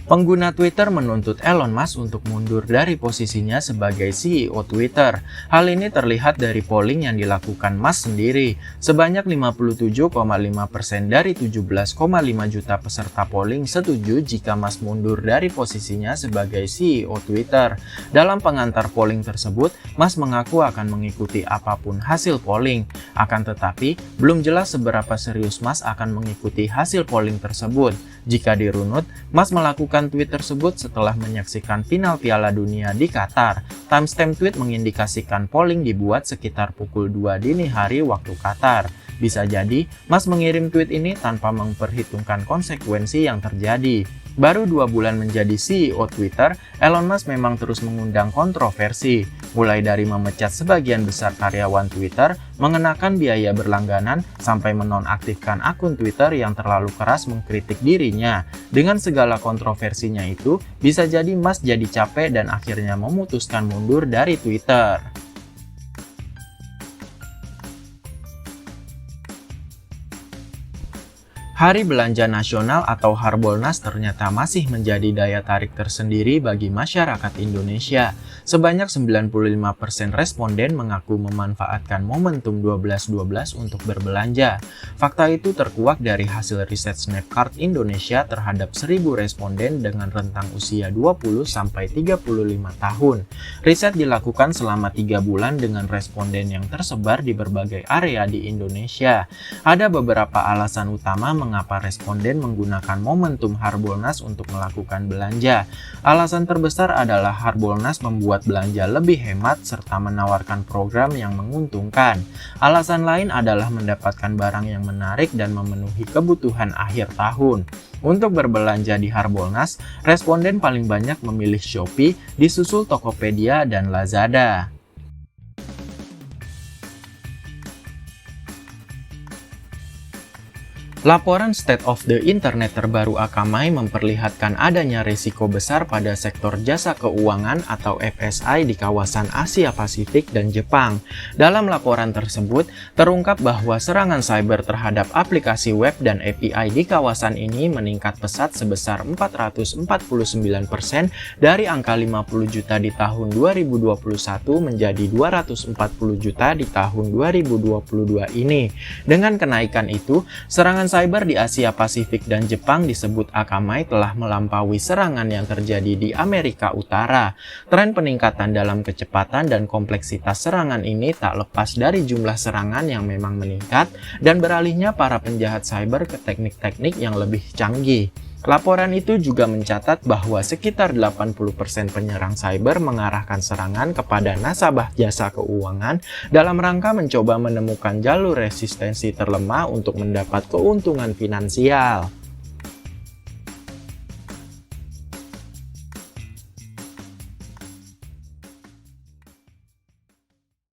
Pengguna Twitter menuntut Elon Musk untuk mundur dari posisinya sebagai CEO Twitter. Hal ini terlihat dari polling yang dilakukan Musk sendiri. Sebanyak 57,5% dari 17,5 juta peserta polling setuju jika Musk mundur dari posisinya sebagai CEO Twitter. Dalam pengantar polling tersebut, Musk mengaku akan mengikuti apapun hasil polling. Akan tetapi, belum jelas seberapa serius Musk akan mengikuti hasil polling tersebut. Jika dirunut, Musk melakukan tweet tersebut setelah menyaksikan final Piala Dunia di Qatar. Timestamp tweet mengindikasikan polling dibuat sekitar pukul 2 dini hari waktu Qatar. Bisa jadi, Musk mengirim tweet ini tanpa memperhitungkan konsekuensi yang terjadi. Baru 2 bulan menjadi CEO Twitter, Elon Musk memang terus mengundang kontroversi, mulai dari memecat sebagian besar karyawan Twitter, mengenakan biaya berlangganan, sampai menonaktifkan akun Twitter yang terlalu keras mengkritik dirinya. Dengan segala kontroversinya itu, bisa jadi Musk jadi capek dan akhirnya memutuskan mundur dari Twitter. Hari Belanja Nasional atau Harbolnas ternyata masih menjadi daya tarik tersendiri bagi masyarakat Indonesia. Sebanyak 95% responden mengaku memanfaatkan momentum 12.12 untuk berbelanja. Fakta itu terkuak dari hasil riset Snapcart Indonesia terhadap 1.000 responden dengan rentang usia 20-35 tahun. Riset dilakukan selama 3 bulan dengan responden yang tersebar di berbagai area di Indonesia. Ada beberapa alasan utama mengapa responden menggunakan momentum Harbolnas untuk melakukan belanja. Alasan terbesar adalah Harbolnas membuat belanja lebih hemat serta menawarkan program yang menguntungkan. Alasan lain adalah mendapatkan barang yang menarik dan memenuhi kebutuhan akhir tahun. Untuk berbelanja di Harbolnas, responden paling banyak memilih Shopee, disusul Tokopedia dan Lazada. Laporan State of the Internet terbaru Akamai memperlihatkan adanya risiko besar pada sektor jasa keuangan atau FSI di kawasan Asia Pasifik dan Jepang. Dalam laporan tersebut, terungkap bahwa serangan cyber terhadap aplikasi web dan API di kawasan ini meningkat pesat sebesar 449% dari angka 50 juta di tahun 2021 menjadi 240 juta di tahun 2022 ini. Dengan kenaikan itu, serangan cyber di Asia Pasifik dan Jepang disebut Akamai telah melampaui serangan yang terjadi di Amerika Utara. Tren peningkatan dalam kecepatan dan kompleksitas serangan ini tak lepas dari jumlah serangan yang memang meningkat dan beralihnya para penjahat cyber ke teknik-teknik yang lebih canggih. Laporan itu juga mencatat bahwa sekitar 80% penyerang cyber mengarahkan serangan kepada nasabah jasa keuangan dalam rangka mencoba menemukan jalur resistensi terlemah untuk mendapat keuntungan finansial.